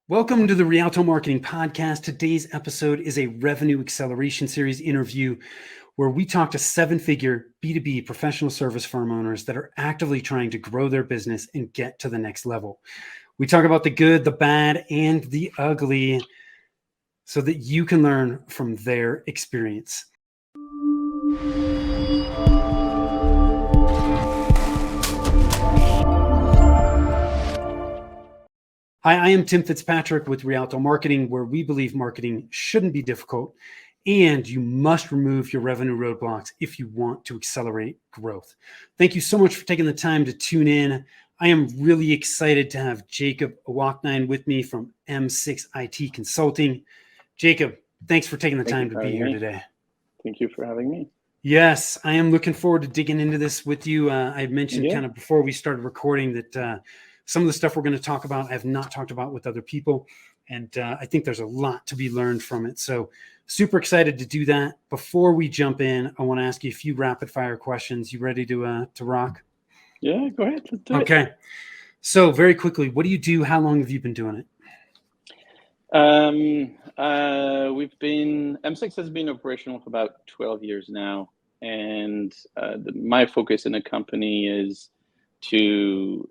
Welcome to the Rialto Marketing Podcast. Today's episode is a revenue acceleration series interview where we talk to seven-figure B2B professional service firm owners that are actively trying to grow their business and get to the next level. We talk about the good, the bad, and the ugly so that you can learn from their experience. Hi, I am Tim Fitzpatrick with Rialto Marketing, where we believe marketing shouldn't be difficult and you must remove your revenue roadblocks if you want to accelerate growth. Thank you so much for taking the time to tune in. I am really excited to have Jacob Awaknine with me from M6 IT Consulting. Jacob, thanks for taking the time to be here today. Thank you for having me. Yes, I am looking forward to digging into this with you. I mentioned kind of before we started recording that some of the stuff we're going to talk about, I have not talked about with other people. And I think there's a lot to be learned from it. So super excited to do that. Before we jump in, I want to ask you a few rapid fire questions. You ready to rock? Yeah, go ahead. Let's do it. Okay. So very quickly, what do you do? How long have you been doing it? M6 has been operational for about 12 years now. And my focus in the company is to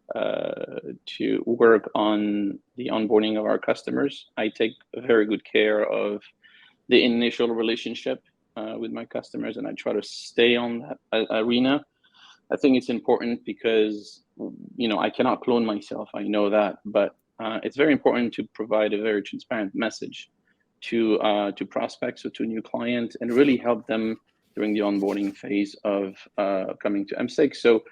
work on the onboarding of our customers. I take very good care of the initial relationship with my customers, and I try to stay on that arena. I think it's important because, I cannot clone myself. I know that, but it's very important to provide a very transparent message to prospects or to new clients and really help them during the onboarding phase of coming to M6. So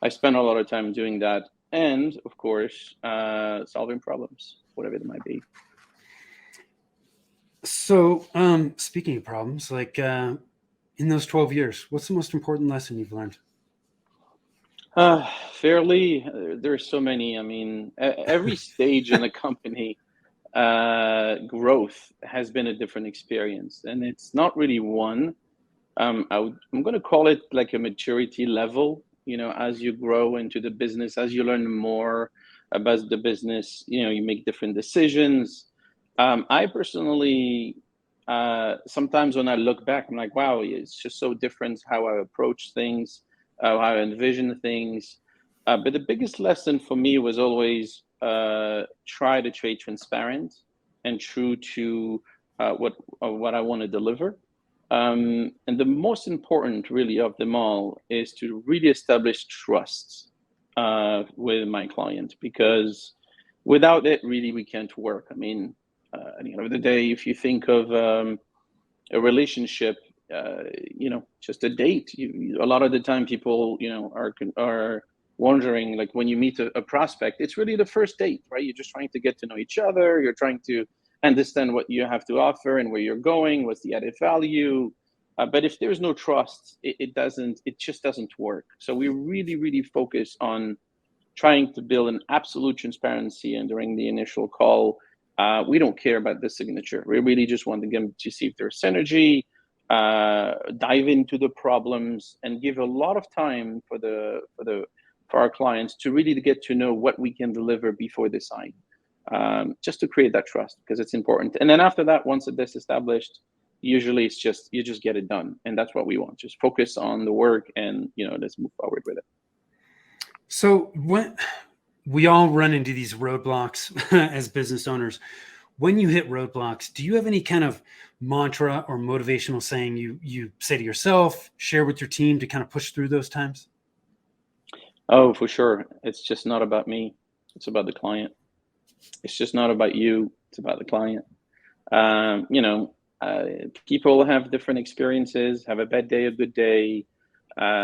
I spend a lot of time doing that, and of course, solving problems, whatever it might be. So, speaking of problems, like in those 12 years, what's the most important lesson you've learned? There's so many. I mean, every stage in a company, growth has been a different experience, and it's not really one. I'm going to call it like a maturity level. As you grow into the business, as you learn more about the business, you make different decisions. I personally, sometimes when I look back, I'm like, wow, it's just so different how I approach things, how I envision things. But the biggest lesson for me was always try to stay transparent and true to what I want to deliver. And the most important really of them all is to really establish trust with my client, because without it, really, we can't work. I mean, at the end of the day, if you think of a relationship, just a date, a lot of the time people, are wondering, like when you meet a prospect, it's really the first date, right? You're just trying to get to know each other. You're trying to understand what you have to offer and where you're going, what's the added value. But if there's no trust, it just doesn't work. So we really, really focus on trying to build an absolute transparency. And during the initial call, we don't care about the signature. We really just want them to see if there's synergy, dive into the problems, and give a lot of time for our clients to really get to know what we can deliver before they sign. Just to create that trust, because it's important. And then after that, once it's established, usually it's just, you just get it done. And that's what we want. Just focus on the work and, let's move forward with it. So when we all run into these roadblocks as business owners, when you hit roadblocks, do you have any kind of mantra or motivational saying you say to yourself, share with your team to kind of push through those times? Oh, for sure. It's just not about me. It's about the client. It's just not about you. It's about the client. People have different experiences, have a bad day, a good day.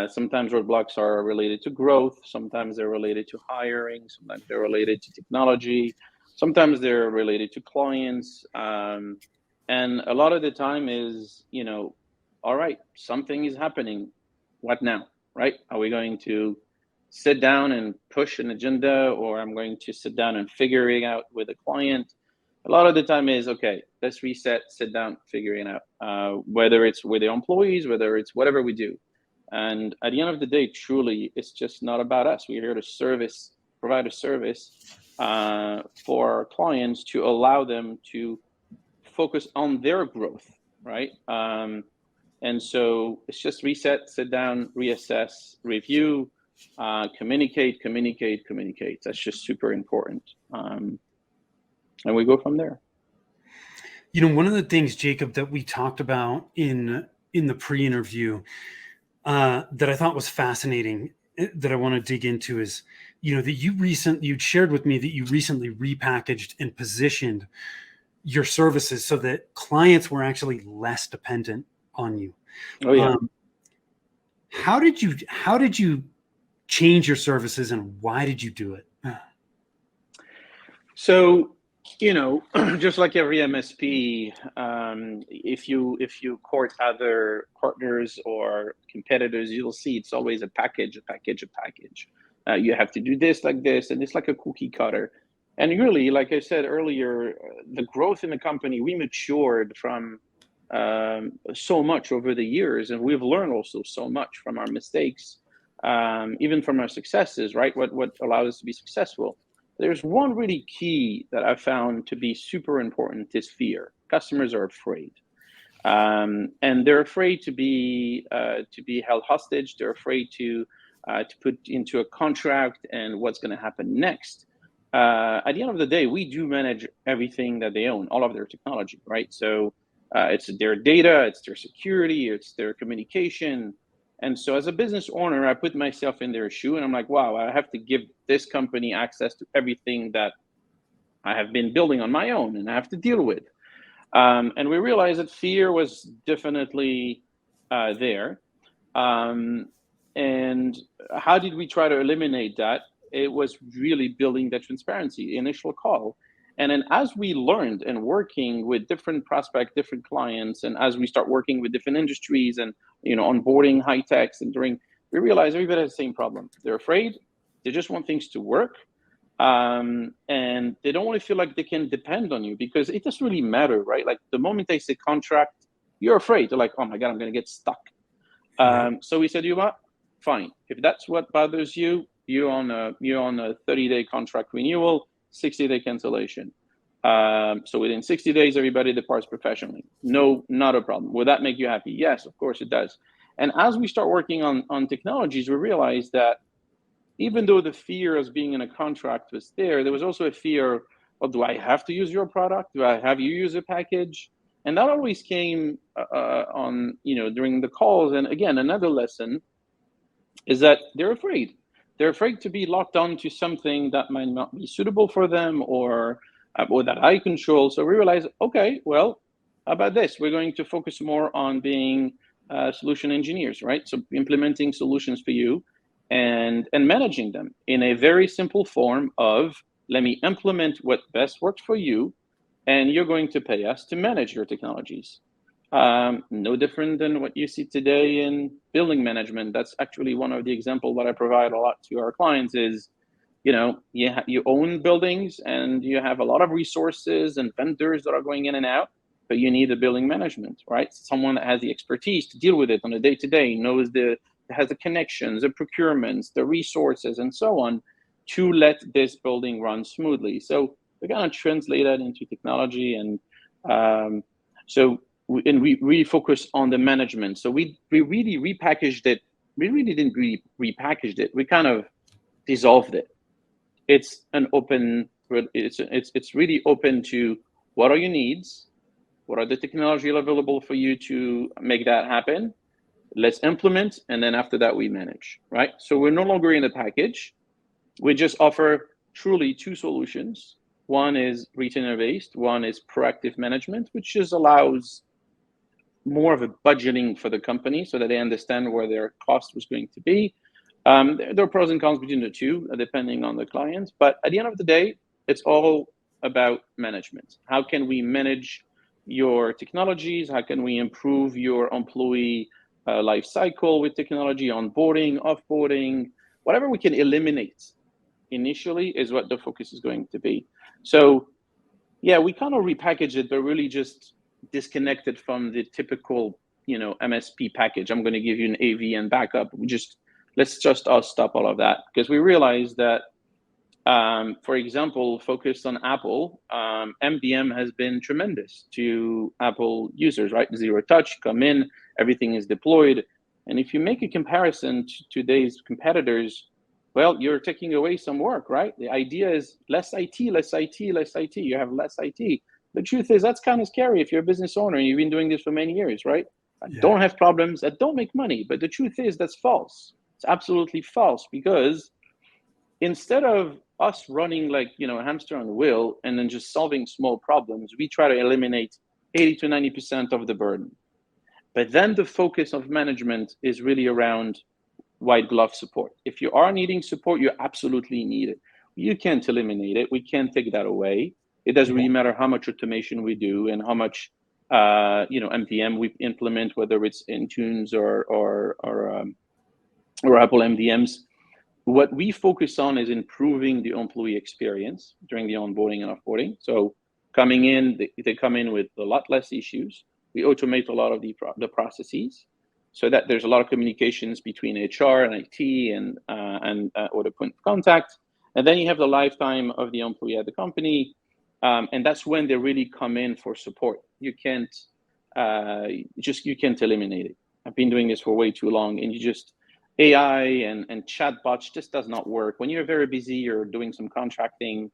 Sometimes roadblocks are related to growth. Sometimes they're related to hiring. Sometimes they're related to technology. Sometimes they're related to clients. And a lot of the time is, all right, something is happening. What now, right? Are we going to sit down and push an agenda, or I'm going to sit down and figure it out with a client? A lot of the time is, okay, let's reset, sit down, figure it out, whether it's with the employees, whether it's whatever we do. And at the end of the day, truly, it's just not about us. We're here to provide a service for our clients to allow them to focus on their growth, right? And so it's just reset, sit down, reassess, review, communicate. That's just super important. And we go from there. One of the things, Jacob, that we talked about in the pre-interview that I thought was fascinating, that I want to dig into, is that you'd shared with me that you recently repackaged and positioned your services so that clients were actually less dependent on you. Oh yeah. How did you change your services, and why did you do it? So, just like every MSP, if you court other partners or competitors, you'll see it's always a package. You have to do this like this, and it's like a cookie cutter. And really, like I said earlier, the growth in the company, we matured from so much over the years, and we've learned also so much from our mistakes, even from our successes, right? What allowed us to be successful. There's one really key that I found to be super important is fear. Customers are afraid. And they're afraid to be held hostage. They're afraid to put into a contract and what's going to happen next. At the end of the day, we do manage everything that they own, all of their technology, right? So it's their data, it's their security, it's their communication. And so as a business owner, I put myself in their shoe and I'm like, wow, I have to give this company access to everything that I have been building on my own and I have to deal with. And we realized that fear was definitely there. And how did we try to eliminate that? It was really building that transparency, the initial call. And then as we learned and working with different prospects, different clients, and as we start working with different industries and onboarding high techs we realize everybody has the same problem. They're afraid, they just want things to work. And they don't want to feel like they can depend on you because it doesn't really matter, right? Like the moment they say contract, you're afraid. You're like, oh my God, I'm going to get stuck. Right. So we said, you know what? Fine. If that's what bothers you, you're on a 30-day contract renewal, 60-day cancellation. So within 60 days, everybody departs professionally. No, not a problem. Will that make you happy? Yes, of course it does. And as we start working on technologies, we realize that even though the fear of being in a contract was there was also a fear, well, do I have to use your product? Do I have you use a package? And that always came on, during the calls. And again, another lesson is that they're afraid. They're afraid to be locked on to something that might not be suitable for them or that I control. So we realize, okay, well, how about this? We're going to focus more on being solution engineers, right? So implementing solutions for you and managing them in a very simple form of, let me implement what best works for you, and you're going to pay us to manage your technologies. No different than what you see today in building management. That's actually one of the examples that I provide a lot to our clients is, you own buildings and you have a lot of resources and vendors that are going in and out, but you need a building management, right? Someone that has the expertise to deal with it on a day-to-day, has the connections, the procurements, the resources, and so on to let this building run smoothly. So we're going to translate that into technology. And we really focus on the management. So we really repackaged it. We really didn't repackage it. We kind of dissolved it. It's an open, it's really open to what are your needs? What are the technology available for you to make that happen? Let's implement, and then after that we manage, right? So we're no longer in a package. We just offer truly two solutions. One is retainer-based, one is proactive management, which just allows more of a budgeting for the company so that they understand where their cost was going to be. There are pros and cons between the two, depending on the client. But at the end of the day, it's all about management. How can we manage your technologies? How can we improve your employee life cycle with technology, onboarding, offboarding, whatever we can eliminate initially is what the focus is going to be. So yeah, we kind of repackage it, but really just disconnected from the typical, MSP package. I'm going to give you an AV and backup. Let's just stop all of that because we realize that For example, focused on Apple, MDM has been tremendous to Apple users, right? Zero touch, come in, everything is deployed. And if you make a comparison to today's competitors, well, you're taking away some work, right? The idea is less IT, less IT, less IT. You have less IT. The truth is that's kind of scary if you're a business owner and you've been doing this for many years, right? I don't have problems, that don't make money. But the truth is that's false. It's absolutely false, because instead of us running like, a hamster on a wheel and then just solving small problems, we try to eliminate 80 to 90% of the burden. But then the focus of management is really around white glove support. If you are needing support, you absolutely need it. You can't eliminate it. We can't take that away. It doesn't really matter how much automation we do and how much MDM we implement, whether it's Intunes or Apple MDMs. What we focus on is improving the employee experience during the onboarding and offboarding. So coming in, they come in with a lot less issues. We automate a lot of the processes so that there's a lot of communications between HR and IT and or the point of contact. And then you have the lifetime of the employee at the company. And that's when they really come in for support. You can't eliminate it. I've been doing this for way too long, and AI and chatbots just does not work. When you're very busy, you're doing some contracting,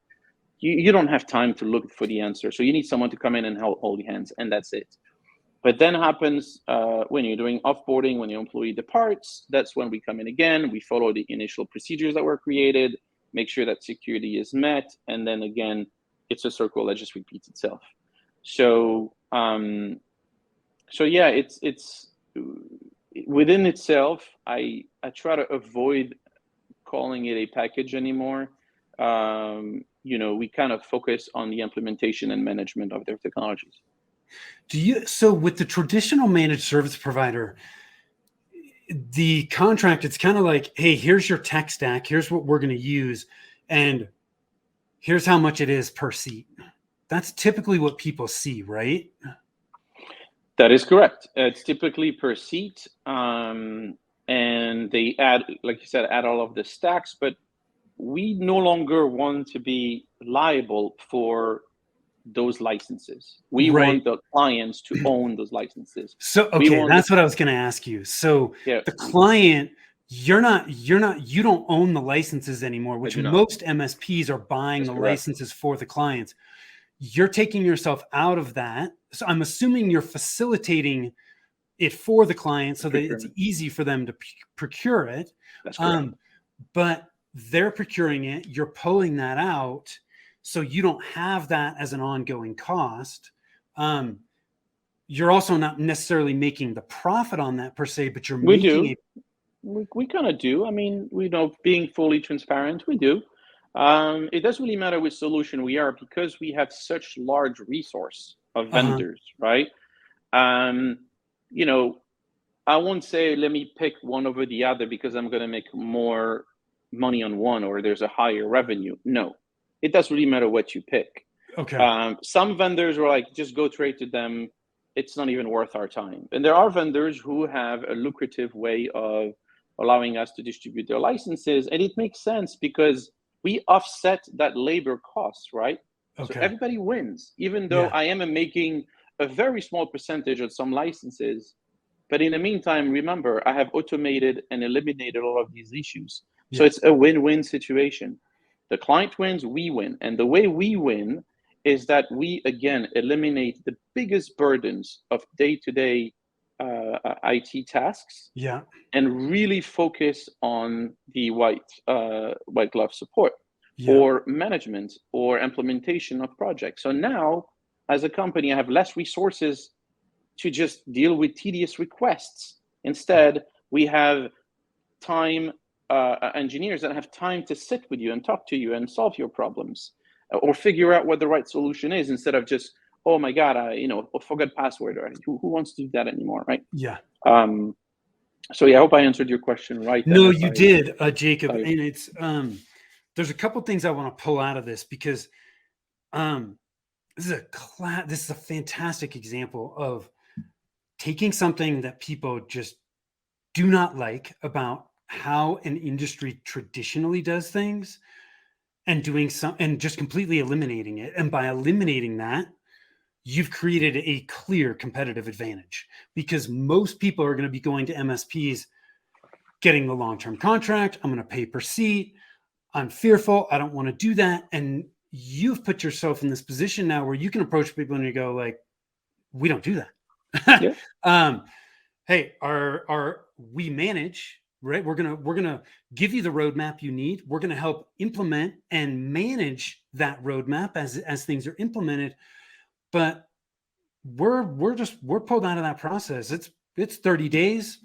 you don't have time to look for the answer. So you need someone to come in and hold your hands, and that's it. But then happens when you're doing offboarding, when your employee departs, that's when we come in again. We follow the initial procedures that were created, make sure that security is met, and then again, it's a circle that just repeats itself. So, yeah, it's within itself. I try to avoid calling it a package anymore. We kind of focus on the implementation and management of their technologies. So with the traditional managed service provider, the contract, it's kind of like, hey, here's your tech stack, here's what we're going to use, and here's how much it is per seat. That's typically what people see, right? That is correct. It's typically per seat, and they add, like you said, add all of the stacks, but we no longer want to be liable for those licenses. We want the clients to own those licenses. So, okay, that's what I was going to ask you. So the client, you don't own the licenses anymore, which most MSPs are buying the licenses for the clients. You're taking yourself out of that. So I'm assuming you're facilitating it for the client so that it's easy for them to procure it. That's correct. But they're procuring it, you're pulling that out, so you don't have that as an ongoing cost. You're also not necessarily making the profit on that per se, but you're making it. We kind of do. I mean, being fully transparent, we do. It doesn't really matter which solution we are, because we have such large resource of vendors, right? I won't say, let me pick one over the other because I'm going to make more money on one or there's a higher revenue. No, it doesn't really matter what you pick. Okay. Some vendors are like, just go trade to them. It's not even worth our time. And there are vendors who have a lucrative way of allowing us to distribute their licenses. And it makes sense because we offset that labor cost, right? Okay. So everybody wins, even though I am making a very small percentage of some licenses. But in the meantime, remember, I have automated and eliminated all of these issues. So it's a win-win situation. The client wins, we win. And the way we win is that we, again, eliminate the biggest burdens of day-to-day IT tasks and really focus on the white glove support or management or implementation of projects. So now, as a company, I have less resources to just deal with tedious requests. Instead, we have time engineers that have time to sit with you and talk to you and solve your problems or figure out what the right solution is, instead of just, oh my God, I forgot password. Right? Who wants to do that anymore, right? Yeah. So I hope I answered your question right. No, you did, Jacob. And it's there's a couple things I want to pull out of this, because this is a fantastic example of taking something that people just do not like about how an industry traditionally does things and doing some and just completely eliminating it. And by eliminating that, you've created a clear competitive advantage, because most people are going to be going to MSPs, getting the long-term contract. I'm going to pay per seat. I'm fearful. I don't want to do that. And you've put yourself in this position now where you can approach people and you go like, we don't do that. Yeah. Hey, we manage, right? We're gonna give you the roadmap you need. We're gonna help implement and manage that roadmap as things are implemented. But we're pulled out of that process. It's 30 days.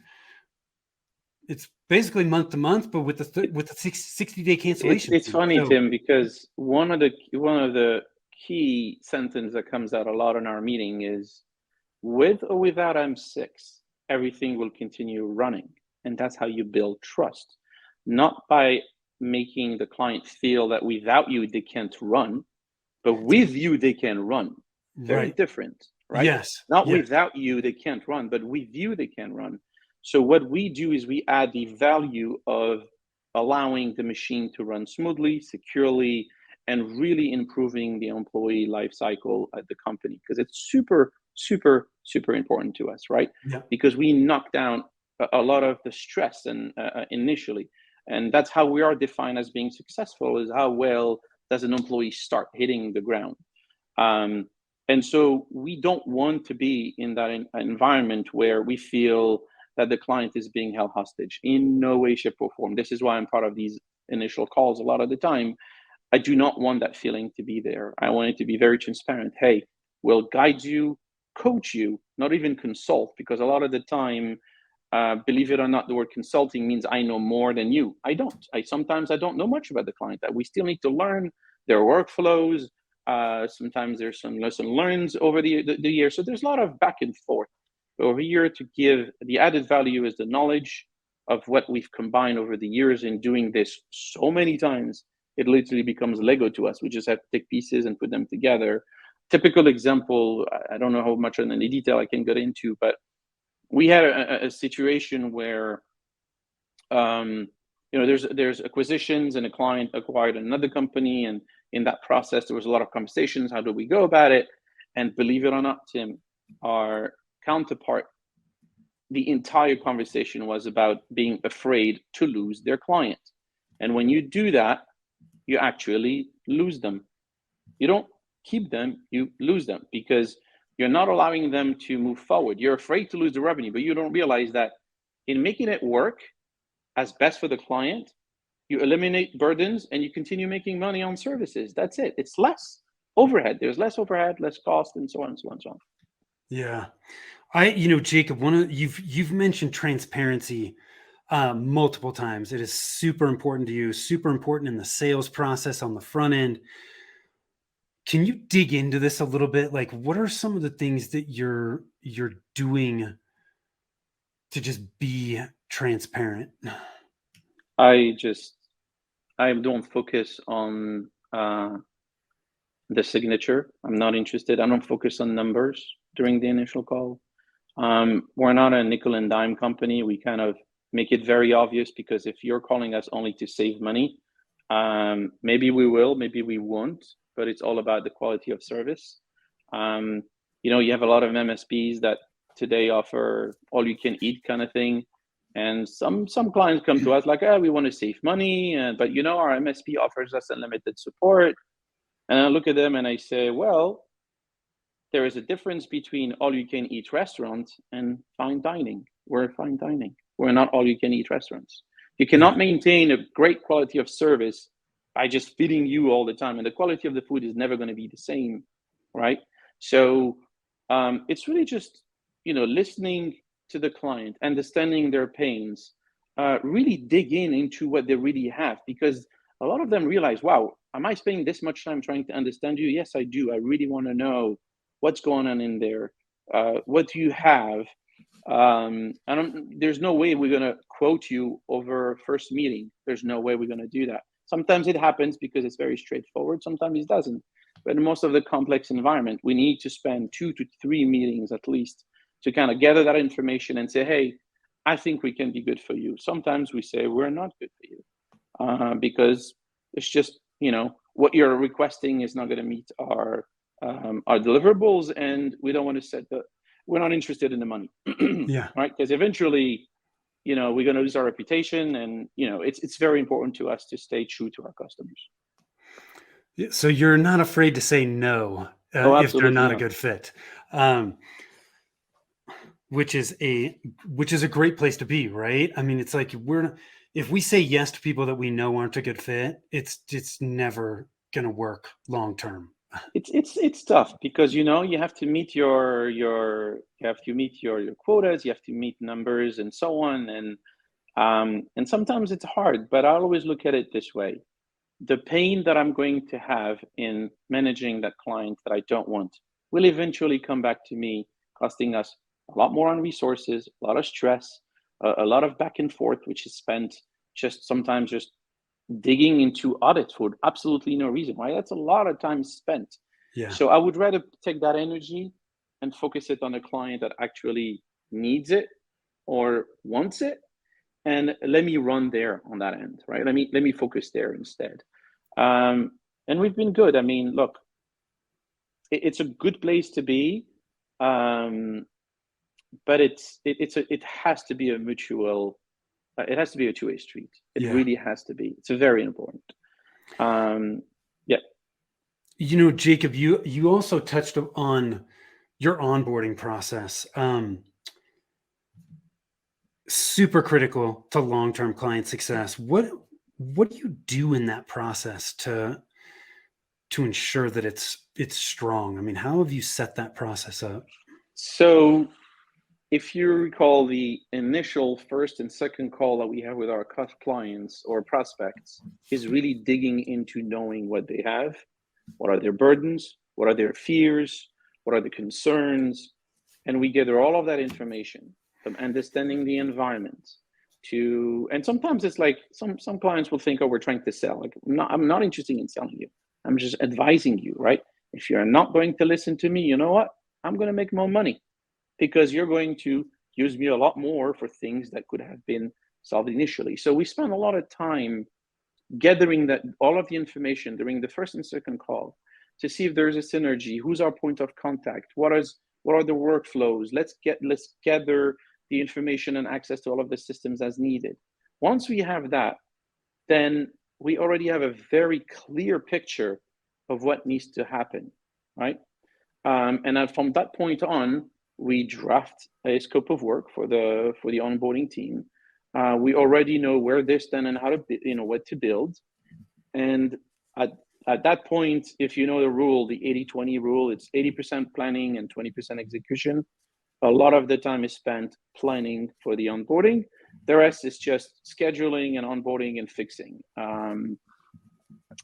It's basically month to month, but with the 60-day cancellation. It's funny, So, Tim, because one of the key sentence that comes out a lot in our meeting is, with or without M6, everything will continue running. And that's how you build trust. Not by making the client feel that without you, they can't run, but with you, they can run. Very right. different, right? Yes. Not Yes. without you, they can't run, but with you, they can run. So what we do is we add the value of allowing the machine to run smoothly, securely, and really improving the employee life cycle at the company, because it's super, super, super important to us, right? Yeah. Because we knock down a lot of the stress and initially, and that's how we are defined as being successful, is how well does an employee start hitting the ground. And so we don't want to be in that environment where we feel that the client is being held hostage in no way, shape, or form. This is why I'm part of these initial calls a lot of the time. I do not want that feeling to be there. I want it to be very transparent. Hey, we'll guide you, coach you, not even consult, because a lot of the time, believe it or not, the word consulting means I know more than you. I don't. Sometimes I don't know much about the client. That we still need to learn their workflows. Sometimes there's some lesson learned over the year. So there's a lot of back and forth. But we're here to give the added value is the knowledge of what we've combined over the years in doing this so many times. It literally becomes Lego to us. We just have to take pieces and put them together. Typical example, I don't know how much in any detail I can get into, but we had a situation where there's acquisitions, and a client acquired another company, and in that process there was a lot of conversations. How do we go about it? And believe it or not, Tim, our counterpart, the entire conversation was about being afraid to lose their client. And when you do that, you actually lose them. You don't keep them, you lose them, because you're not allowing them to move forward. You're afraid to lose the revenue, but you don't realize that in making it work as best for the client, you eliminate burdens and you continue making money on services. That's it. It's less overhead. There's less overhead, less cost, and so on and so on and so on. Yeah. Jacob, you've mentioned transparency multiple times. It is super important to you, super important in the sales process on the front end. Can you dig into this a little bit? Like, what are some of the things that you're doing to just be transparent? I don't focus on the signature. I'm not interested. I don't focus on numbers during the initial call. We're not a nickel and dime company. We kind of make it very obvious, because if you're calling us only to save money, maybe we will, maybe we won't, but it's all about the quality of service. You have a lot of MSPs that today offer all you can eat kind of thing. And some clients come to us like, we want to save money, but our MSP offers us unlimited support. And I look at them and I say, well, there is a difference between all-you-can-eat restaurants and fine dining. We're fine dining. We're not all-you-can-eat restaurants. You cannot maintain a great quality of service by just feeding you all the time. And the quality of the food is never going to be the same, right? So it's really just, listening to the client, understanding their pains, really dig into what they really have, because a lot of them realize, wow, am I spending this much time trying to understand you? Yes, I do. I really want to know what's going on in there. What do you have? There's no way we're going to quote you over first meeting. There's no way we're going to do that. Sometimes it happens because it's very straightforward. Sometimes it doesn't. But in most of the complex environment, we need to spend 2 to 3 meetings at least to kind of gather that information and say, hey, I think we can be good for you. Sometimes we say we're not good for you because it's just what you're requesting is not going to meet our deliverables, and we don't want to we're not interested in the money. Yeah. Right? Because eventually, we're going to lose our reputation, and it's very important to us to stay true to our customers. So you're not afraid to say no Oh, if they're absolutely not a not. good fit, which is a great place to be, right? I mean, it's like if we say yes to people that we know aren't a good fit, it's never gonna work long term. It's tough because you have to meet your quotas, you have to meet numbers and so on, and sometimes it's hard. But I always look at it this way: the pain that I'm going to have in managing that client that I don't want will eventually come back to me, costing us a lot more on resources, a lot of stress, a lot of back and forth, which is spent sometimes just digging into audits for absolutely no reason, right? That's a lot of time spent. Yeah. So I would rather take that energy and focus it on a client that actually needs it or wants it, and let me run there on that end, right? Let me focus there instead. And we've been good. I mean, look, it's a good place to be, but it has to be a mutual. It has to be a two-way street. It Yeah. really has to be. It's very important. Yeah. Jacob, you also touched on your onboarding process. Super critical to long-term client success. What do you do in that process to ensure that it's strong? I mean, how have you set that process up? So if you recall, the initial first and second call that we have with our clients or prospects is really digging into knowing what they have, what are their burdens, what are their fears, what are the concerns, and we gather all of that information from understanding the environment and sometimes it's like some clients will think, oh, we're trying to sell. Like, I'm not interested in selling you. I'm just advising you, right? If you're not going to listen to me, you know what? I'm going to make more money because you're going to use me a lot more for things that could have been solved initially. So we spend a lot of time gathering all of the information during the first and second call to see if there's a synergy. Who's our point of contact? What are the workflows? Let's gather the information and access to all of the systems as needed. Once we have that, then we already have a very clear picture of what needs to happen, right? And then from that point on, we draft a scope of work for the onboarding team. We already know where they stand and how to what to build. And at that point, if you know the rule, the 80-20 rule, it's 80% planning and 20% execution. A lot of the time is spent planning for the onboarding. The rest is just scheduling and onboarding and fixing. And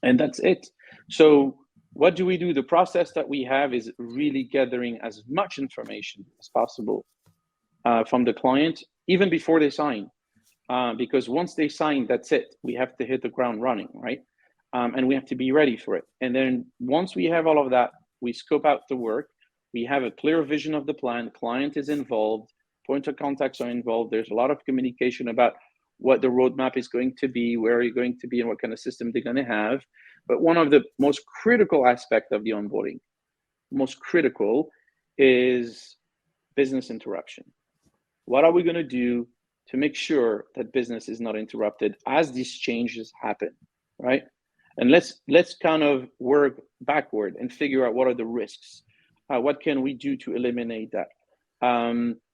that's it. So what do we do? The process that we have is really gathering as much information as possible from the client, even before they sign. Because once they sign, that's it. We have to hit the ground running, right? And we have to be ready for it. And then once we have all of that, we scope out the work. We have a clear vision of the plan. Client is involved. Point of contacts are involved. There's a lot of communication about what the roadmap is going to be, where you're going to be, and what kind of system they're going to have. But one of the most critical aspects of the onboarding, is business interruption. What are we going to do to make sure that business is not interrupted as these changes happen, right? And let's kind of work backward and figure out what are the risks. What can we do to eliminate that?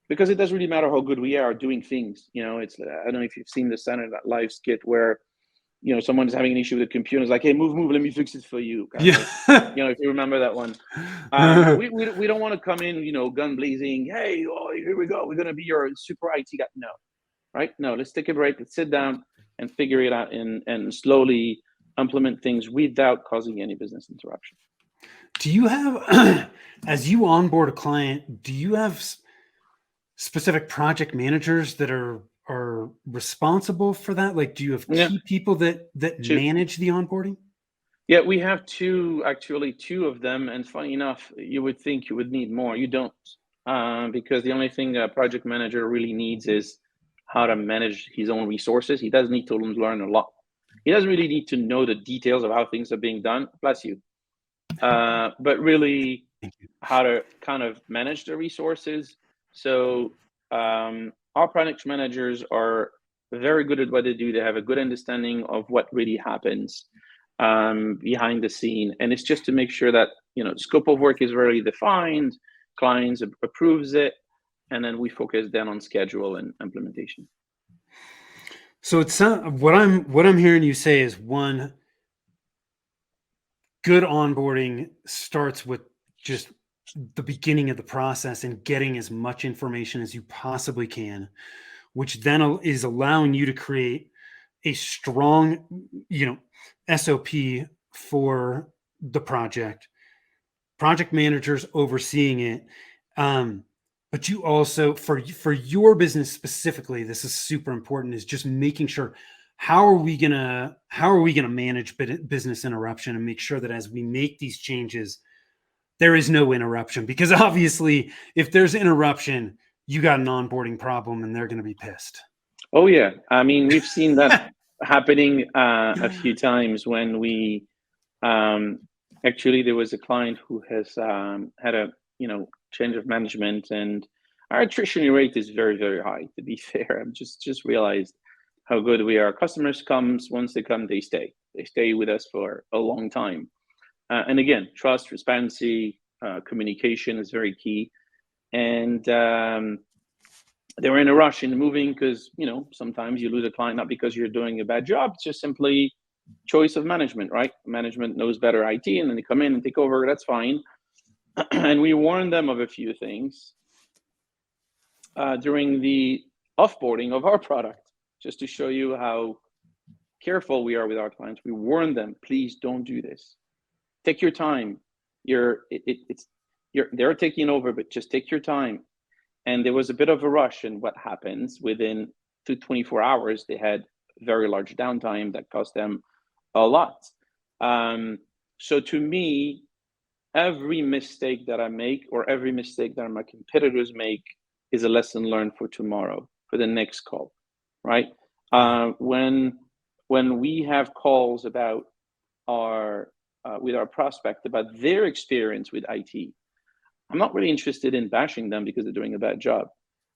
Because it doesn't really matter how good we are doing things. I don't know if you've seen the Saturday Night Live skit where someone is having an issue with the computer. It's like, hey, move, let me fix it for you. Yeah. If you remember that one. We don't want to come in, gun blazing. Hey, here we go. We're going to be your super IT guy. No, right? No, let's take a break. Let's sit down and figure it out and slowly implement things without causing any business interruption. Do you have, as you onboard a client, do you have specific project managers that are responsible for that? Like, do you have key people that manage the onboarding? Yeah, we have two of them. And funny enough, you would think you would need more. You don't, because the only thing a project manager really needs is how to manage his own resources. He does need to learn a lot. He doesn't really need to know the details of how things are being done. Bless you. But really how to kind of manage the resources. So our product managers are very good at what they do. They have a good understanding of what really happens behind the scene. And it's just to make sure that, scope of work is very defined, clients approves it, and then we focus then on schedule and implementation. So it's what I'm hearing you say is, one, good onboarding starts with just the beginning of the process and getting as much information as you possibly can, which then is allowing you to create a strong, SOP for the project managers overseeing it. But you also, for your business specifically, this is super important, is just making sure, how are we gonna manage business interruption and make sure that as we make these changes, there is no interruption? Because obviously if there's interruption, you got an onboarding problem and they're going to be pissed. Oh yeah. I mean, we've seen that happening a few times when we, actually there was a client who has had a, change of management, and our attrition rate is very, very high, to be fair. I've just realized how good we are. Customers once they come, they stay with us for a long time. And again, trust, transparency, communication is very key. And they were in a rush in moving because, sometimes you lose a client not because you're doing a bad job. It's just simply choice of management, right? Management knows better IT, and then they come in and take over. That's fine. And we warned them of a few things during the offboarding of our product, just to show you how careful we are with our clients. We warned them, please don't do this. Take your time. They're taking over, but just take your time. And there was a bit of a rush, and what happens within 24 hours, they had very large downtime that cost them a lot. So to me, every mistake that I make, or every mistake that my competitors make, is a lesson learned for tomorrow, for the next call, right? When we have calls about with our prospect about their experience with IT, I'm not really interested in bashing them because they're doing a bad job.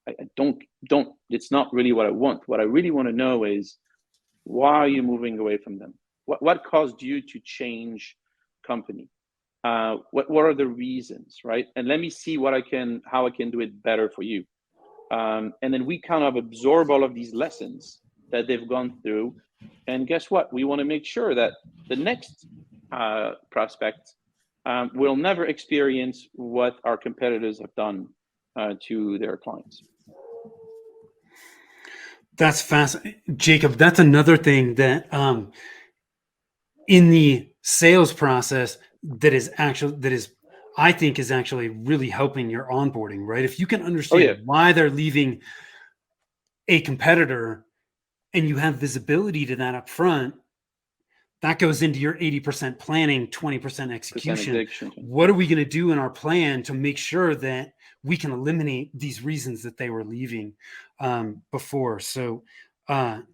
I don't. It's not really what I want. What I really want to know is, why are you moving away from them? What caused you to change company? What are the reasons, right? And let me see how I can do it better for you. And then we kind of absorb all of these lessons that they've gone through. And guess what? We want to make sure that the next prospect will never experience what our competitors have done to their clients. That's fascinating, Jacob. That's another thing that in the sales process I think is actually really helping your onboarding, right? If you can understand why they're leaving a competitor and you have visibility to that up front, that goes into your 80% planning, 20% execution. What are we going to do in our plan to make sure that we can eliminate these reasons that they were leaving before? So, it's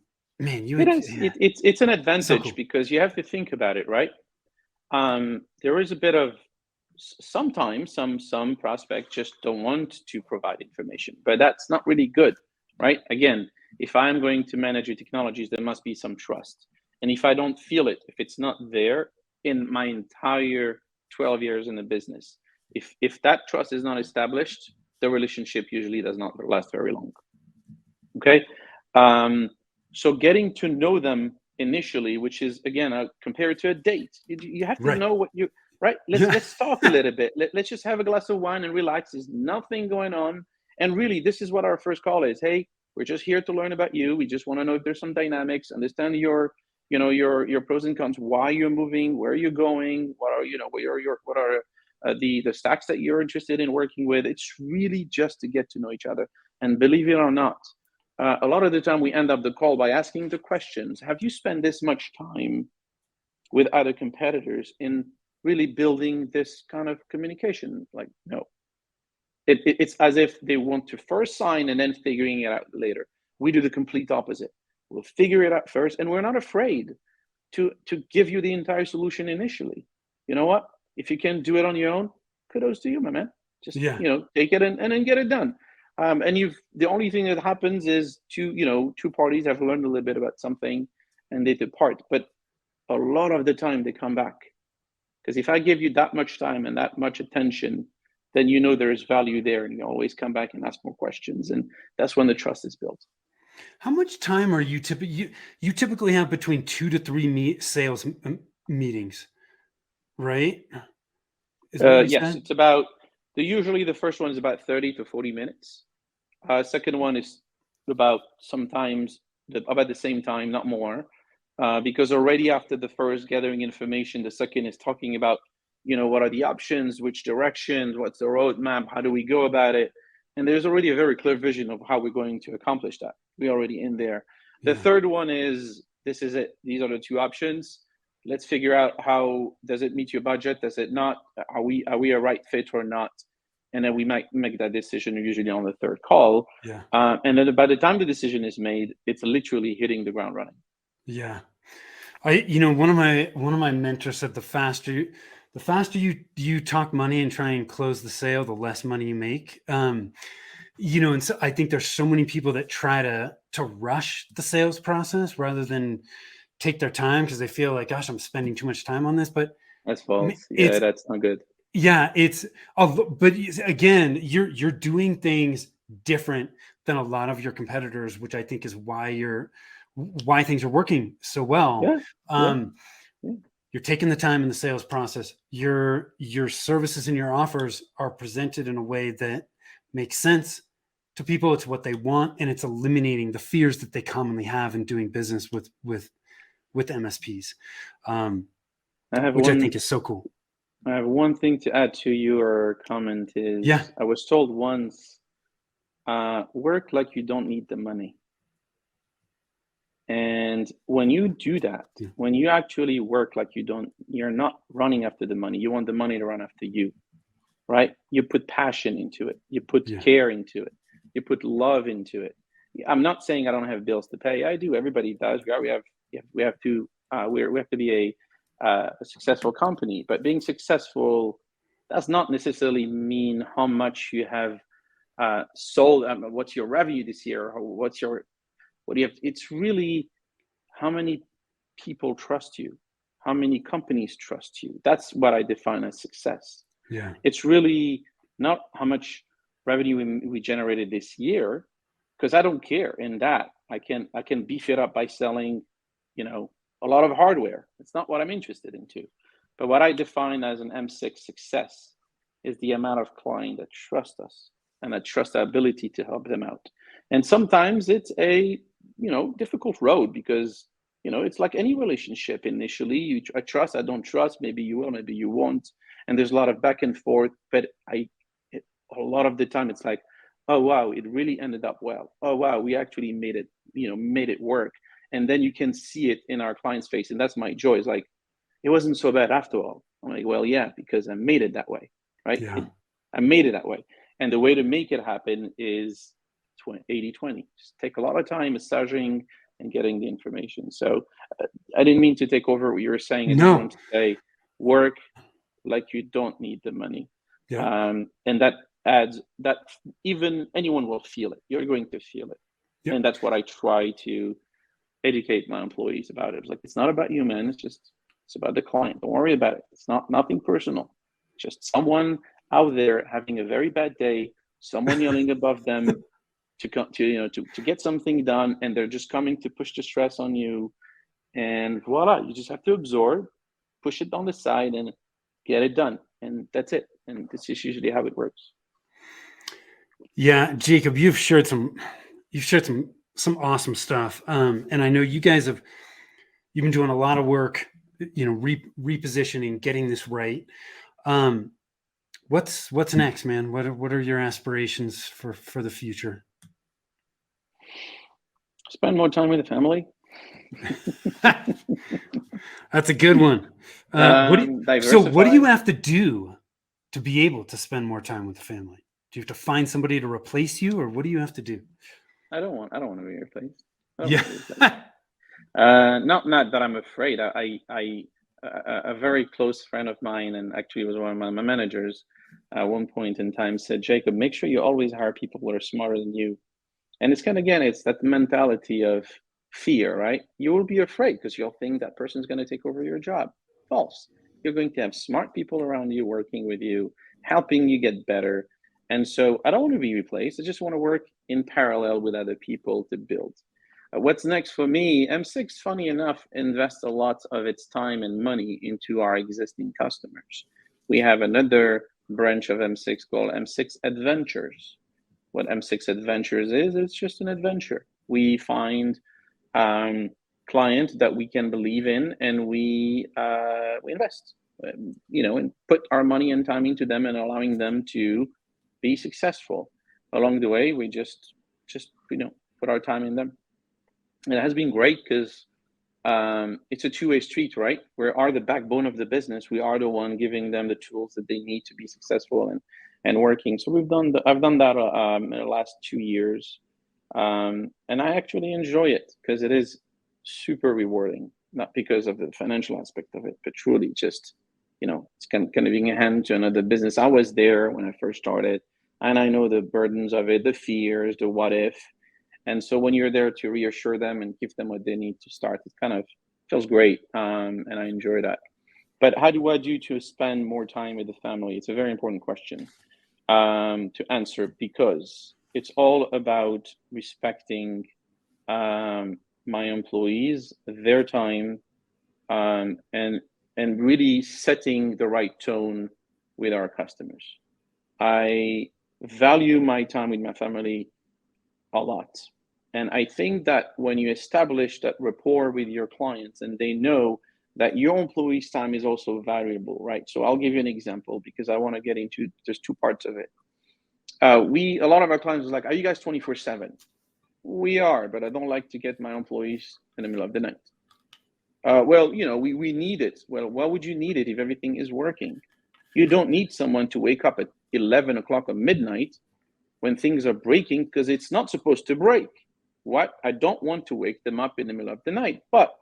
an advantage, so cool, because you have to think about it, right? There is a bit of, sometimes some prospects just don't want to provide information, but that's not really good, right? Again, if I'm going to manage your technologies, there must be some trust. And if I don't feel it, if it's not there in my entire 12 years in the business, if that trust is not established, the relationship usually does not last very long. Okay. So getting to know them initially, which is, again, compared to a date, you have to know what you, right? Let's talk a little bit. Let's just have a glass of wine and relax. There's nothing going on. And really, this is what our first call is. Hey, we're just here to learn about you. We just want to know if there's some dynamics, understand your pros and cons, why you're moving, where you're going, what are the stacks that you're interested in working with. It's really just to get to know each other. And believe it or not, a lot of the time we end up the call by asking the questions. Have you spent this much time with other competitors in really building this kind of communication? Like, no. It's as if they want to first sign and then figuring it out later. We do the complete opposite. We'll figure it out first, and we're not afraid to give you the entire solution initially. You know what? If you can do it on your own, kudos to you, my man. Just Yeah. take it and then get it done. And the only thing that happens is two parties have learned a little bit about something and they depart. But a lot of the time they come back. Because if I give you that much time and that much attention, then there's value there, and you always come back and ask more questions, and that's when the trust is built. How much time are you you typically have between 2 to 3 sales meetings, right? Is what you Yes, said? it's about usually the first one is about 30 to 40 minutes. Second one is about about the same time, not more, because already after the first gathering information, the second is talking about what are the options, which directions, what's the roadmap, how do we go about it, and there's already a very clear vision of how we're going to accomplish that. We're already in there. The third one is, this is it. These are the two options. Let's figure out how does it meet your budget? Does it not? Are we a right fit or not? And then we might make that decision usually on the third call. Yeah. And then by the time the decision is made, it's literally hitting the ground running. Yeah. One of my mentors said the faster you talk money and try and close the sale, the less money you make. And so I think there's so many people that try to rush the sales process rather than take their time because they feel like, gosh, I'm spending too much time on this. But that's false. Yeah, that's not good. Yeah, but again, you're doing things different than a lot of your competitors, which I think is why things are working so well. Yeah. You're taking the time in the sales process. Your services and your offers are presented in a way that makes sense to people. It's what they want, and it's eliminating the fears that they commonly have in doing business with MSPs, which I think is so cool. I have one thing to add to your comment is, I was told once, work like you don't need the money. And when you do that, when you actually work like you're not running after the money, you want the money to run after you, right? You put passion into it. You put care into it. You put love into it. I'm not saying I don't have bills to pay. I do. Everybody does. We have to be a successful company, but being successful does not necessarily mean how much you have sold. What's your revenue this year? Or what do you have? It's really how many people trust you, how many companies trust you. That's what I define as success. Yeah, it's really not how much revenue we generated this year, because I don't care in that. I can beef it up by selling, a lot of hardware. It's not what I'm interested into. But what I define as an M6 success is the amount of clients that trust us and that trust our ability to help them out. And sometimes it's a, difficult road because, it's like any relationship. Initially, I trust, I don't trust, maybe you will, maybe you won't. And there's a lot of back and forth, but a lot of the time it's like, oh, wow, it really ended up well. Oh, wow, we actually made it work. And then you can see it in our client's face. And that's my joy. It's like, it wasn't so bad after all. I'm like, well, yeah, because I made it that way, right? Yeah. I made it that way. And the way to make it happen is 80-20. Just take a lot of time massaging and getting the information. So I didn't mean to take over what you were saying. I just want to say, work like you don't need the money. Yeah. And that adds that even anyone will feel it. You're going to feel it. Yep. And that's what I try to educate my employees about. It. It's like, it's not about you, man. It's about the client. Don't worry about it. It's nothing personal. Just someone out there having a very bad day, someone yelling above them to get something done, and they're just coming to push the stress on you. And voila, you just have to absorb, push it on the side, and get it done. And that's it. And this is usually how it works. Yeah, Jacob, you've shared some awesome stuff. And I know you guys you've been doing a lot of work, repositioning, getting this right. What's next, man? What are your aspirations for the future? Spend more time with the family. That's a good one. What do you have to do to be able to spend more time with the family? Do you have to find somebody to replace you, or what do you have to do? I don't want to be replaced. Yeah. Not that I'm afraid. A very close friend of mine, and actually was one of my managers, at one point in time said, Jacob, make sure you always hire people that are smarter than you. And it's kind of, again, it's that mentality of fear, right? You will be afraid because you'll think that person's going to take over your job. False. You're going to have smart people around you working with you, helping you get better. And so I don't want to be replaced. I just want to work in parallel with other people to build. What's next for me? M6, funny enough, invests a lot of its time and money into our existing customers. We have another branch of M6 called M6 Adventures. What M6 Adventures is, it's just an adventure. We find clients that we can believe in, and we invest, and put our money and time into them and allowing them to be successful. Along the way, we just put our time in them. And it has been great because it's a two-way street, right? We are the backbone of the business. We are the one giving them the tools that they need to be successful and working. So I've done that in the last 2 years, and I actually enjoy it because it is super rewarding. Not because of the financial aspect of it, but truly just it's kind of being a hand to another business. I was there when I first started, and I know the burdens of it, the fears, the what if. And so when you're there to reassure them and give them what they need to start, it kind of feels great, and I enjoy that. But how do I do to spend more time with the family? It's a very important question to answer, because it's all about respecting my employees, their time, and really setting the right tone with our customers. I value my time with my family a lot. And I think that when you establish that rapport with your clients and they know that your employees' time is also valuable, right? So I'll give you an example because I want to get into, there's two parts of it. A lot of our clients are like, are you guys 24/7? We are, but I don't like to get my employees in the middle of the night. Well, we need it. Well, why would you need it if everything is working? You don't need someone to wake up at 11 o'clock or midnight when things are breaking, because it's not supposed to break. What? I don't want to wake them up in the middle of the night. But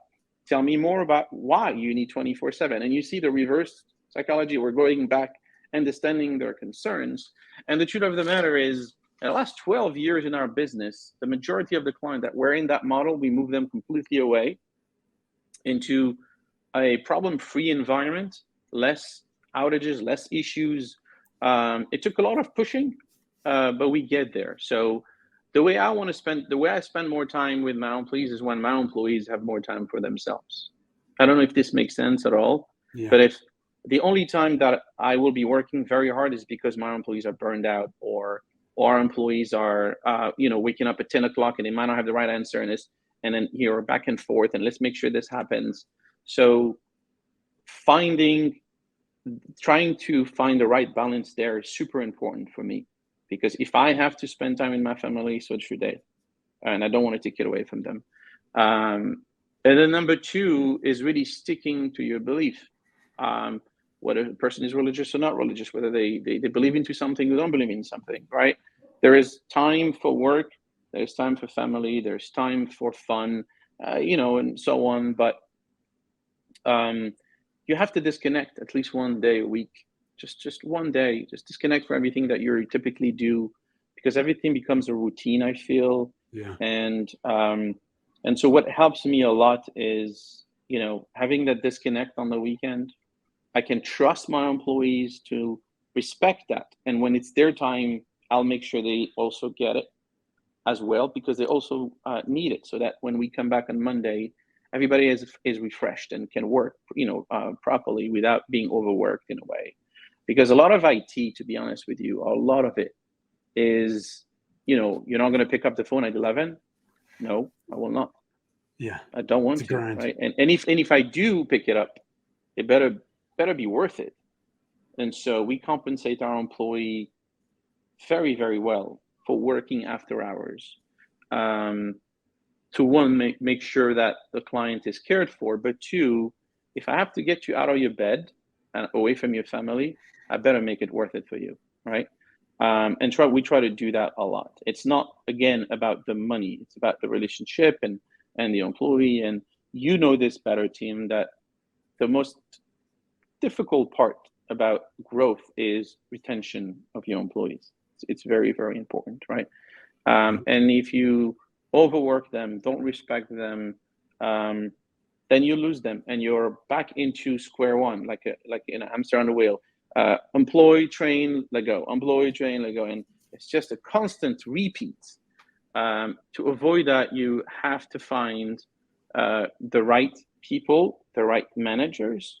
tell me more about why you need 24/7. And you see the reverse psychology. We're going back, understanding their concerns. And the truth of the matter is, in the last 12 years in our business, the majority of the clients that were in that model, we moved them completely away into a problem-free environment, less outages, less issues. It took a lot of pushing, but we get there. So the way I spend more time with my employees is when my employees have more time for themselves. I don't know if this makes sense at all, but if the only time that I will be working very hard is because my employees are burned out, or our employees are, waking up at 10 o'clock and they might not have the right answer, and then you're back and forth, and let's make sure this happens. So trying to find the right balance there is super important for me, because if I have to spend time with my family, so should they, and I don't want to take it away from them. And then number two is really sticking to your belief, whether a person is religious or not religious, whether they believe into something or don't believe in something, right? There is time for work, there's time for family, there's time for fun, and so on. But you have to disconnect at least one day a week. Just one day, just disconnect from everything that you typically do, because everything becomes a routine, I feel. And so what helps me a lot is, having that disconnect on the weekend. I can trust my employees to respect that. And when it's their time, I'll make sure they also get it as well, because they also need it, so that when we come back on Monday, everybody is refreshed and can work, properly without being overworked in a way. Because a lot of IT, to be honest with you, a lot of it is, you're not going to pick up the phone at 11. No, I will not. I don't want to, right? And if I do pick it up, it better be worth it. And so we compensate our employee very, very well for working after hours, to one, make sure that the client is cared for, but two, if I have to get you out of your bed and away from your family, I better make it worth it for you, right? And we try to do that a lot. It's not, again, about the money. It's about the relationship and the employee, and you know this better, team, that the most difficult part about growth is retention of your employees. It's very, very important, right? And if you overwork them, don't respect them, then you lose them, and you're back into square one, like in a hamster on the wheel. Employ, train, let go. Employ, train, let go, and it's just a constant repeat. To avoid that, you have to find the right people, the right managers,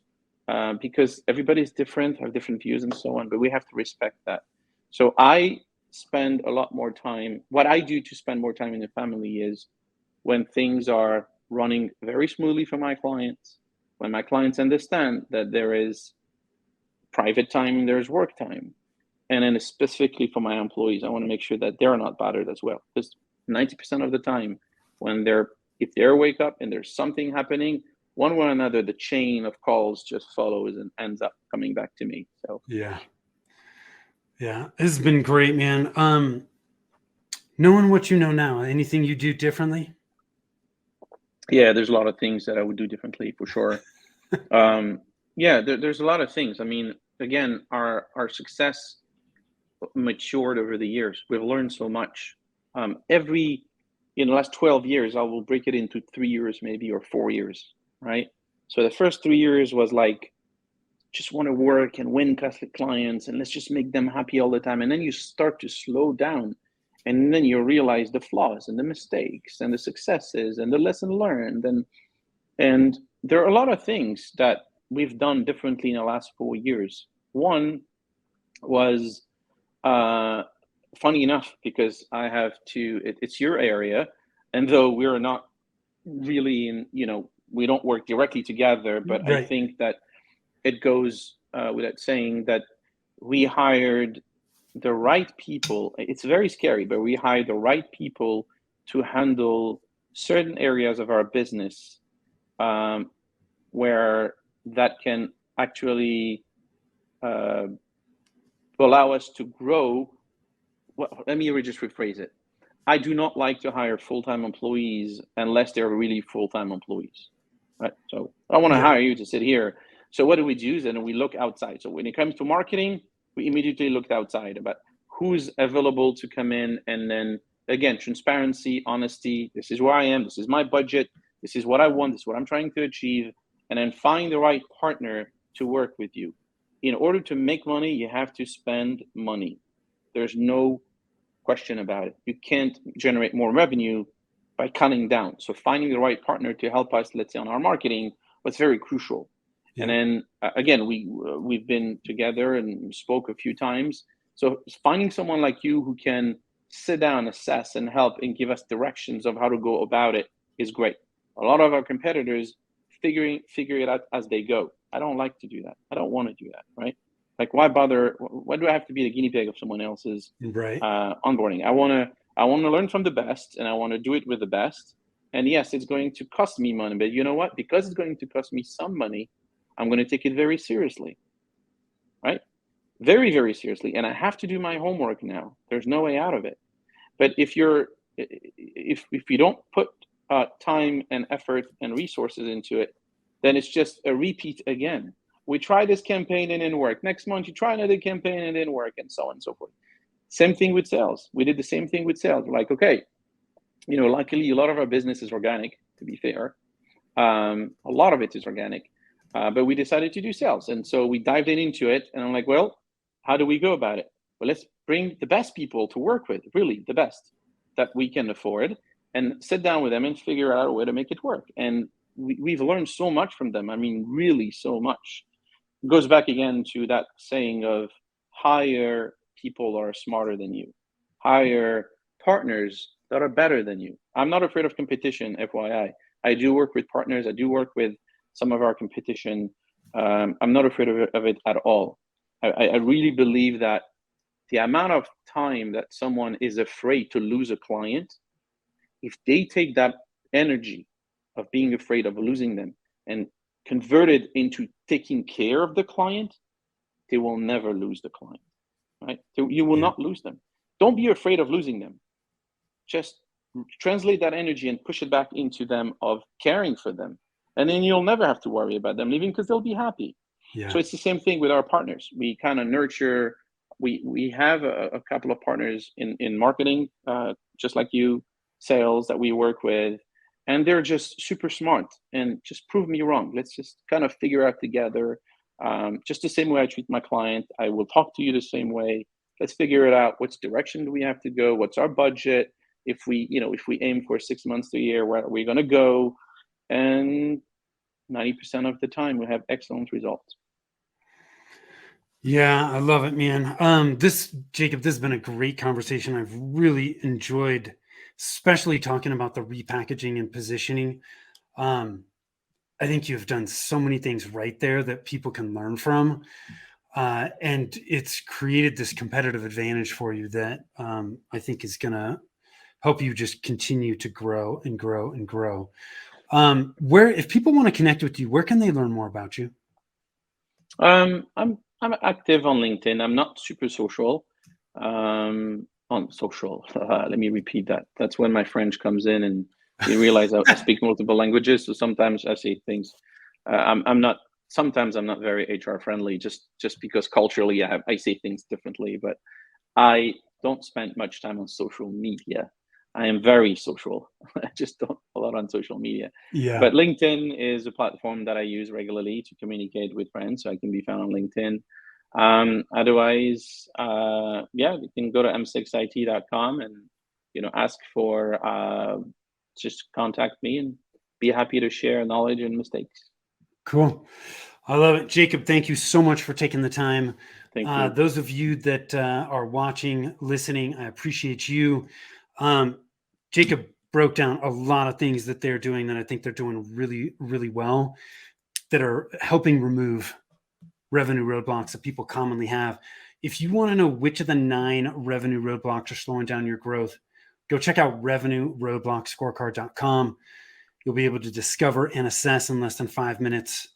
because everybody's different, have different views and so on, but we have to respect that. So I spend a lot more time, what I do to spend more time in the family is when things are running very smoothly for my clients, when my clients understand that there is private time and there's work time, and then specifically for my employees, I want to make sure that they're not bothered as well, because 90% of the time if they wake up and there's something happening, one way or another, the chain of calls just follows and ends up coming back to me. So Yeah. This has been great, man. Knowing what you know now, anything you do differently? yeah, there's a lot of things that I would do differently for sure. There's a lot of things. I mean, again, our success matured over the years. We've learned so much. In the last 12 years, I will break it into 3 years, maybe, or 4 years, right? So the first 3 years was like, just want to work and win clients, and let's just make them happy all the time. And then you start to slow down, and then you realize the flaws and the mistakes and the successes and the lesson learned. And there are a lot of things that we've done differently in the last 4 years. One was, funny enough, because I have to, it's your area, and though we're not really we don't work directly together, but Right. I think that it goes without saying that we hired the right people. It's very scary, but we hired the right people to handle certain areas of our business, where that can actually allow us to grow. Well, let me just rephrase it. I do not like to hire full-time employees unless they're really full-time employees, right? So I don't want to hire you to sit here. So what do we do? Then we look outside. So when it comes to marketing, we immediately looked outside about who's available to come in. And then again, transparency, honesty. This is where I am. This is my budget. This is what I want. This is what I'm trying to achieve. And then find the right partner to work with you. In order to make money, you have to spend money. There's no question about it. You can't generate more revenue by cutting down. So finding the right partner to help us, let's say, on our marketing, was very crucial. Yeah. And then again, we've been together and spoke a few times. So finding someone like you who can sit down, assess, and help and give us directions of how to go about it is great. A lot of our competitors figure it out as they go. I don't like to do that. I don't want to do that, right? Like, why bother? Why do I have to be the guinea pig of someone else's onboarding? I want to learn from the best, and I want to do it with the best. And yes, it's going to cost me money, but you know what? Because it's going to cost me some money, I'm going to take it very seriously, right? Very, very seriously. And I have to do my homework now. There's no way out of it. But if you don't put time and effort and resources into it, then it's just a repeat again. We tried this campaign and it didn't work. Next month, you try another campaign and it didn't work, and so on and so forth. Same thing with sales. We did the same thing with sales. We're like, okay, luckily, a lot of our business is organic, to be fair. A lot of it is organic, but we decided to do sales. And so we dived into it, and I'm like, well, how do we go about it? Well, let's bring the best people to work with, really the best that we can afford, and sit down with them and figure out a way to make it work. And we've learned so much from them. I mean, really so much. It goes back again to that saying of hire people that are smarter than you, hire partners that are better than you. I'm not afraid of competition, FYI. I do work with partners. I do work with some of our competition. I'm not afraid of it at all. I really believe that the amount of time that someone is afraid to lose a client, if they take that energy of being afraid of losing them and convert it into taking care of the client, they will never lose the client, right? You will not lose them. Don't be afraid of losing them. Just translate that energy and push it back into them of caring for them and then you'll never have to worry about them leaving because they'll be happy. Yeah. So it's the same thing with our partners. We kind of nurture. We have a couple of partners in marketing, just like you, sales that we work with, and they're just super smart. And just prove me wrong. Let's just kind of figure out together. Just the same way I treat my client, I will talk to you the same way. Let's figure it out. Which direction do we have to go? What's our budget? If we aim for 6 months to a year, where are we going to go? And 90% of the time, we have excellent results. Yeah, I love it, man. Jacob, this has been a great conversation. I've really enjoyed, especially talking about the repackaging and positioning. Um, I think you've done so many things right there that people can learn from. And it's created this competitive advantage for you that I think is going to help you just continue to grow and grow and grow. If people want to connect with you, where can they learn more about you? I'm active on LinkedIn. I'm not super social. On social. Let me repeat that. That's when my French comes in, and you realize I speak multiple languages. So sometimes I say things. I'm not. Sometimes I'm not very HR friendly, just because culturally I say things differently. But I don't spend much time on social media. I am very social. I just don't a lot on social media. Yeah. But LinkedIn is a platform that I use regularly to communicate with friends, so I can be found on LinkedIn. Otherwise, you can go to m6it.com and ask for just contact me and be happy to share knowledge and mistakes. Cool. I love it. Jacob, thank you so much for taking the time. Thank you. Those of you that are watching, listening, I appreciate you. Jacob broke down a lot of things that they're doing that I think they're doing really, really well, that are helping remove revenue roadblocks that people commonly have. If you want to know which of the 9 revenue roadblocks are slowing down your growth, go check out revenueroadblockscorecard.com. You'll be able to discover and assess in less than 5 minutes.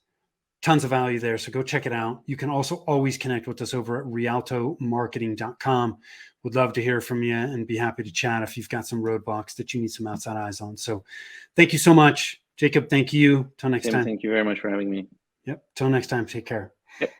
Tons of value there. So go check it out. You can also always connect with us over at rialtomarketing.com. Would love to hear from you and be happy to chat if you've got some roadblocks that you need some outside eyes on. So thank you so much, Jacob. Thank you. Till next time. Thank you very much for having me. Yep. Till next time. Take care. Yep.